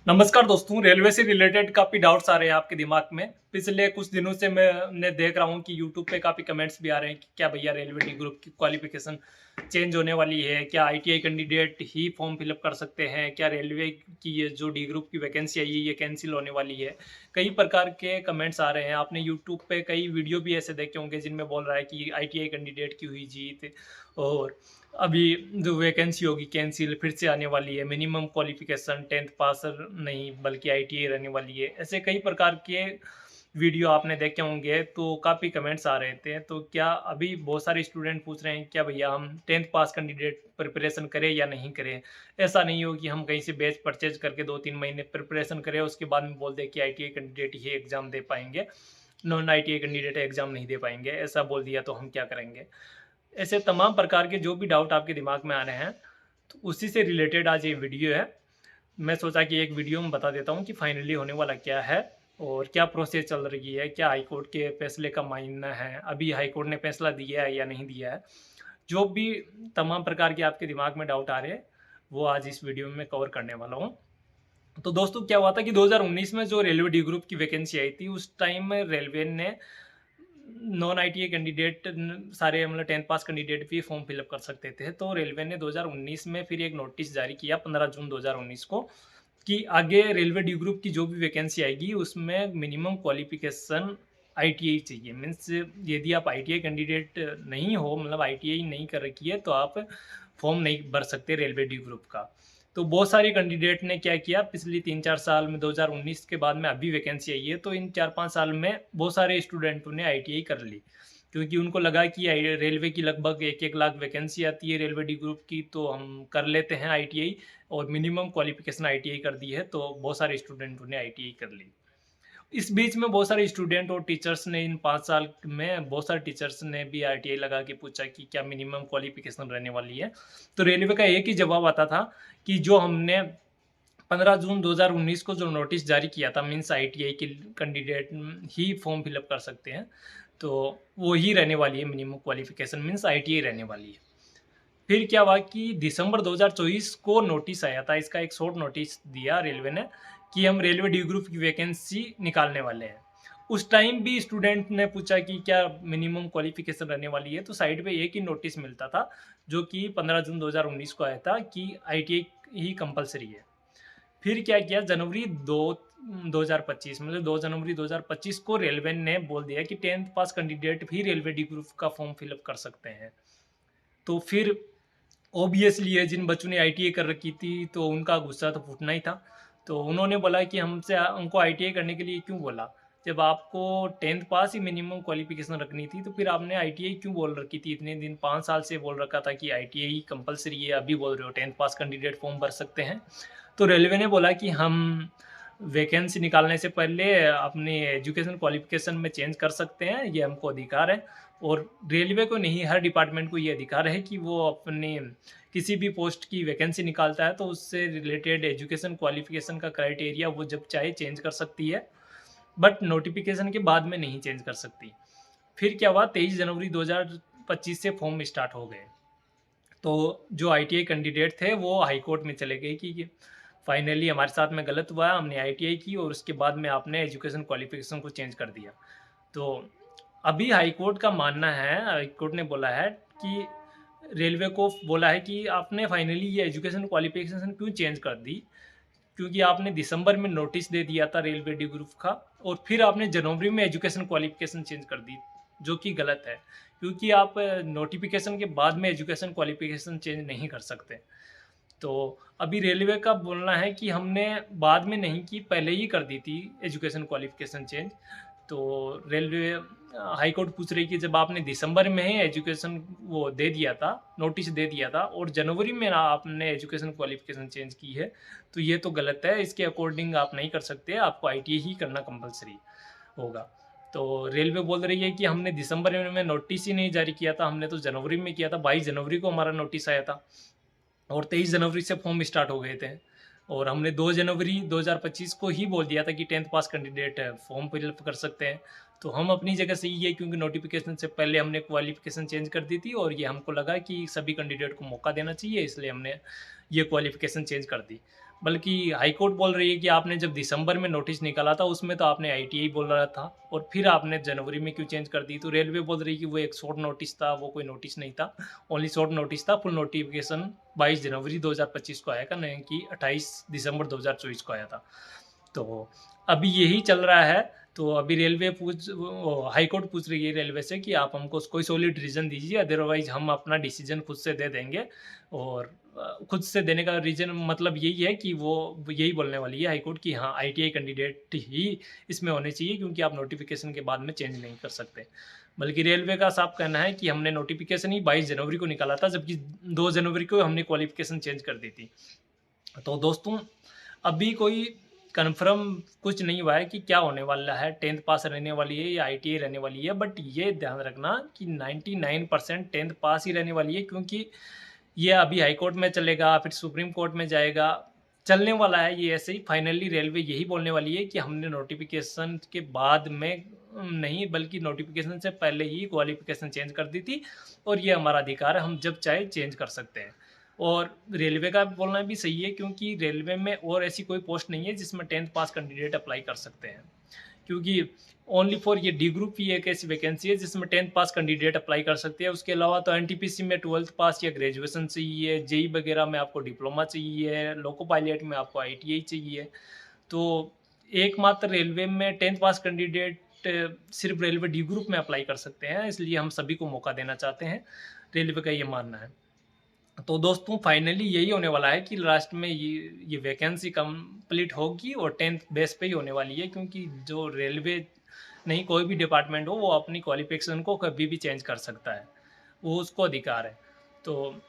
नमस्कार दोस्तों, रेलवे से रिलेटेड काफ़ी डाउट्स आ रहे हैं आपके दिमाग में। पिछले कुछ दिनों से मैं देख रहा हूँ कि यूट्यूब पे काफ़ी कमेंट्स भी आ रहे हैं कि क्या भैया रेलवे डी ग्रुप की क्वालिफ़िकेशन चेंज होने वाली है? क्या आईटीआई कैंडिडेट ही फॉर्म फिल अप कर सकते हैं? क्या रेलवे की ये जो डी ग्रुप की वैकेंसी आई है, ये कैंसल होने वाली है? कई प्रकार के कमेंट्स आ रहे हैं। आपने यूट्यूब पे कई वीडियो भी ऐसे देखे होंगे जिनमें बोल रहा है कि आईटीआई कैंडिडेट की हुई जीत और अभी जो वैकेंसी होगी कैंसिल फिर से आने वाली है, मिनिमम क्वालिफिकेशन 10th पास नहीं बल्कि आईटीआई रहने वाली है। ऐसे कई प्रकार के वीडियो आपने देखे होंगे, तो काफ़ी कमेंट्स आ रहे थे। तो क्या अभी बहुत सारे स्टूडेंट पूछ रहे हैं क्या भैया हम 10th पास कैंडिडेट प्रिपरेशन करें या नहीं करें? ऐसा नहीं हो कि हम कहीं से बैच परचेज करके 2-3 महीने प्रिपरेशन करें, उसके बाद में बोल दें कि आईटीआई कैंडिडेट ही एग्ज़ाम दे पाएंगे, नॉन आईटीआई कैंडिडेट एग्ज़ाम नहीं दे पाएंगे। ऐसा बोल दिया तो हम क्या करेंगे? ऐसे तमाम प्रकार के जो भी डाउट आपके दिमाग में आ रहे हैं, तो उसी से रिलेटेड आज ये वीडियो है। मैं सोचा कि एक वीडियो में बता देता हूँ कि फाइनली होने वाला क्या है और क्या प्रोसेस चल रही है, क्या हाई कोर्ट के फैसले का मायना है, अभी हाई कोर्ट ने फैसला दिया है या नहीं दिया है। जो भी तमाम प्रकार के आपके दिमाग में डाउट आ रहे हैं, वो आज इस वीडियो में मैं कवर करने वाला हूँ। तो दोस्तों क्या हुआ था कि 2019 में जो रेलवे डी ग्रुप की वैकेंसी आई थी, उस टाइम में रेलवे ने नॉन आईटीआई कैंडिडेट सारे मतलब 10th पास कैंडिडेट भी फॉर्म फिलअप कर सकते थे। तो रेलवे ने 2019 में फिर एक नोटिस जारी किया 15 जून 2019 को कि आगे रेलवे डी ग्रुप की जो भी वैकेंसी आएगी उसमें मिनिमम क्वालिफिकेशन आईटीआई चाहिए। मीन्स यदि आप आईटीआई कैंडिडेट नहीं हो, मतलब आईटीआई नहीं कर रखी है, तो आप फॉर्म नहीं भर सकते रेलवे डी ग्रुप का। तो बहुत सारे कैंडिडेट ने क्या किया, पिछली 3-4 साल में 2019 के बाद में अभी वैकेंसी आई है, तो इन 4-5 साल में बहुत सारे स्टूडेंटों ने आईटीआई कर ली। क्योंकि उनको लगा कि रेलवे की लगभग 1-1 लाख वैकेंसी आती है रेलवे डी ग्रुप की, तो हम कर लेते हैं आईटीआई, और मिनिमम क्वालिफिकेशन आईटीआई कर दी है, तो बहुत सारे स्टूडेंटों ने आईटीआई कर ली। इस बीच में बहुत सारे स्टूडेंट और टीचर्स ने इन 5 साल में बहुत सारे टीचर्स ने भी आईटीआई लगा के पूछा कि क्या मिनिमम क्वालिफिकेशन रहने वाली है। तो रेलवे का एक ही जवाब आता था कि जो हमने 15 जून 2019 को जो नोटिस जारी किया था, मीन्स आईटीआई के कैंडिडेट ही फॉर्म फिलअप कर सकते हैं, तो वो ही रहने वाली है, मिनिमम क्वालिफिकेशन मीन्स आईटीआई रहने वाली है। फिर क्या हुआ कि दिसंबर 2024 को नोटिस आया था, इसका एक शॉर्ट नोटिस दिया रेलवे ने कि हम रेलवे डी ग्रुप की वैकेंसी निकालने वाले हैं। उस टाइम भी स्टूडेंट ने पूछा कि क्या मिनिमम क्वालिफिकेशन रहने वाली है, तो साइड पे एक ही नोटिस मिलता था जो कि 15 जून 2019 को आया था कि आईटीआई ही कंपलसरी है। फिर क्या किया, जनवरी 2025 मतलब 2 जनवरी 2025 को रेलवे ने बोल दिया कि 10th पास कैंडिडेट भी रेलवे डी ग्रुप का फॉर्म फिलअप कर सकते हैं। तो फिर ऑब्वियसली है, जिन बच्चों ने आईटीआई कर रखी थी तो उनका गुस्सा तो फूटना ही था। तो उन्होंने बोला कि हमको आईटीआई करने के लिए क्यों बोला? जब आपको 10th पास ही मिनिमम क्वालिफिकेशन रखनी थी, तो फिर आपने आईटीआई क्यों बोल रखी थी इतने दिन? 5 साल से बोल रखा था कि आईटीआई कंपलसरी है, अभी बोल रहे हो 10th पास कैंडिडेट फॉर्म भर सकते हैं। तो रेलवे ने बोला कि हम वैकेंसी निकालने से पहले अपनी एजुकेशन क्वालिफिकेशन में चेंज कर सकते हैं, ये हमको अधिकार है। और रेलवे को नहीं, हर डिपार्टमेंट को ये अधिकार है कि वो अपनी किसी भी पोस्ट की वैकेंसी निकालता है तो उससे रिलेटेड एजुकेशन क्वालिफिकेशन का क्राइटेरिया वो जब चाहे चेंज कर सकती है, बट नोटिफिकेशन के बाद में नहीं चेंज कर सकती। फिर क्या हुआ, 23 जनवरी 2025 से फॉर्म स्टार्ट हो गए। तो जो आईटीआई कैंडिडेट थे वो हाई कोर्ट में चले गए कि फाइनली हमारे साथ में गलत हुआ, हमने आईटीआई की और उसके बाद में आपने एजुकेशन क्वालिफिकेशन को चेंज कर दिया। तो अभी हाई कोर्ट का मानना है, हाई कोर्ट ने बोला है कि रेलवे को बोला है कि आपने फाइनली ये एजुकेशन क्वालिफिकेशन क्यों चेंज कर दी? क्योंकि आपने दिसंबर में नोटिस दे दिया था रेलवे डी ग्रुप का, और फिर आपने जनवरी में एजुकेशन क्वालिफिकेशन चेंज कर दी, जो कि गलत है। क्योंकि आप नोटिफिकेशन के बाद में एजुकेशन क्वालिफिकेशन चेंज नहीं कर सकते। तो अभी रेलवे का बोलना है कि हमने बाद में नहीं की, पहले ही कर दी थी एजुकेशन क्वालिफिकेशन चेंज। तो रेलवे हाई कोर्ट पूछ रही कि जब आपने दिसंबर में ही एजुकेशन वो दे दिया था, नोटिस दे दिया था, और जनवरी में आपने एजुकेशन क्वालिफिकेशन चेंज की है, तो ये तो गलत है, इसके अकॉर्डिंग आप नहीं कर सकते, आपको आईटीआई ही करना कंपलसरी होगा। तो रेलवे बोल रही है कि हमने दिसंबर में नोटिस ही नहीं जारी किया था, हमने तो जनवरी में किया था, 22 जनवरी को हमारा नोटिस आया था और 23 जनवरी से फॉर्म स्टार्ट हो गए थे। और हमने 2 जनवरी 2025 को ही बोल दिया था कि 10th पास कैंडिडेट फॉर्म फिलअप कर सकते हैं। तो हम अपनी जगह सही है, क्योंकि नोटिफिकेशन से पहले हमने क्वालिफिकेशन चेंज कर दी थी और ये हमको लगा कि सभी कैंडिडेट को मौका देना चाहिए, इसलिए हमने ये क्वालिफिकेशन चेंज कर दी। बल्कि हाई कोर्ट बोल रही है कि आपने जब दिसंबर में नोटिस निकाला था उसमें तो आपने आईटीआई बोल रहा था और फिर आपने जनवरी में क्यों चेंज कर दी। तो रेलवे बोल रही है कि वो एक शॉर्ट नोटिस था, वो कोई नोटिस नहीं था, ओनली शॉर्ट नोटिस था। फुल नोटिफिकेशन 22 जनवरी 2025 को आया था, नहीं कि 28 दिसंबर 2024 को आया था। तो अभी यही चल रहा है। तो अभी रेलवे हाई कोर्ट पूछ रही है रेलवे से कि आप हमको कोई सॉलिड रीज़न दीजिए, अदरवाइज हम अपना डिसीजन खुद से दे देंगे। और खुद से देने का रीज़न मतलब यही है कि वो यही बोलने वाली है हाई कोर्ट कि हाँ, आईटीआई कैंडिडेट ही इसमें होने चाहिए, क्योंकि आप नोटिफिकेशन के बाद में चेंज नहीं कर सकते। बल्कि रेलवे का साफ कहना है कि हमने नोटिफिकेशन ही 22 जनवरी को निकाला था, जबकि 2 जनवरी को हमने क्वालिफिकेशन चेंज कर दी थी। तो दोस्तों, अभी कोई कन्फर्म कुछ नहीं हुआ है कि क्या होने वाला है, 10th पास रहने वाली है या आईटीआई रहने वाली है। बट ये ध्यान रखना कि 99% 10th पास ही रहने वाली है, क्योंकि ये अभी हाई कोर्ट में चलेगा, फिर सुप्रीम कोर्ट में जाएगा, चलने वाला है ये ऐसे ही। फाइनली रेलवे यही बोलने वाली है कि हमने नोटिफिकेशन के बाद में नहीं, बल्कि नोटिफिकेशन से पहले ही क्वालिफिकेशन चेंज कर दी थी और ये हमारा अधिकार है, हम जब चाहे चेंज कर सकते हैं। और रेलवे का बोलना भी सही है, क्योंकि रेलवे में और ऐसी कोई पोस्ट नहीं है जिसमें 10th पास कैंडिडेट अप्लाई कर सकते हैं, क्योंकि ओनली फॉर ये डी ग्रुप ही एक ऐसी वैकेंसी है जिसमें 10th पास कैंडिडेट अप्लाई कर सकते हैं। उसके अलावा तो एनटीपीसी में 12th पास या ग्रेजुएशन चाहिए, जेई वगैरह में आपको डिप्लोमा चाहिए, लोको पायलट में आपको आईटीआई चाहिए। तो एकमात्र रेलवे में 10th पास कैंडिडेट सिर्फ रेलवे डी ग्रुप में अप्लाई कर सकते हैं, इसलिए हम सभी को मौका देना चाहते हैं, रेलवे का ये मानना है। तो दोस्तों, फाइनली यही होने वाला है कि लास्ट में ये वैकेंसी कंप्लीट होगी और 10th बेस पे ही होने वाली है, क्योंकि जो रेलवे नहीं, कोई भी डिपार्टमेंट हो, वो अपनी क्वालिफिकेशन को कभी भी चेंज कर सकता है, वो उसको अधिकार है। तो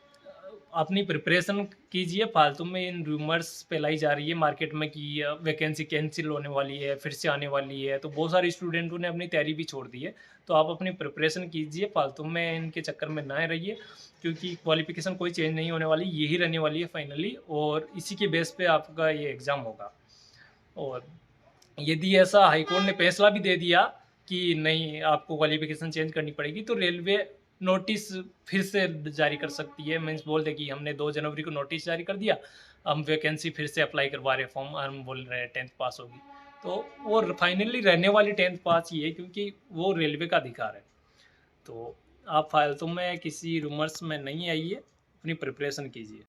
अपनी प्रिपरेशन कीजिए, फालतू में इन रूमर्स फैलाई जा रही है मार्केट में कि वैकेंसी कैंसिल होने वाली है, फिर से आने वाली है, तो बहुत सारे स्टूडेंटों ने अपनी तैयारी भी छोड़ दी है। तो आप अपनी प्रिपरेशन कीजिए, फालतू में इनके चक्कर में ना रहिए, क्योंकि क्वालिफिकेशन कोई चेंज नहीं होने वाली, यही रहने वाली है फाइनली, और इसी के बेस पे आपका ये एग्ज़ाम होगा। और यदि ऐसा हाईकोर्ट ने फैसला भी दे दिया कि नहीं, आपको क्वालिफिकेशन चेंज करनी पड़ेगी, तो रेलवे नोटिस फिर से जारी कर सकती है। मीन्स बोल दे कि हमने 2 जनवरी को नोटिस जारी कर दिया, हम वैकेंसी फिर से अप्लाई करवा रहे, फॉर्म हम बोल रहे हैं 10th पास होगी। तो वो फाइनली रहने वाली 10th पास ही है, क्योंकि वो रेलवे का अधिकार है। तो आप फालतू में किसी रूमर्स में नहीं आइए, अपनी प्रिपरेशन कीजिए।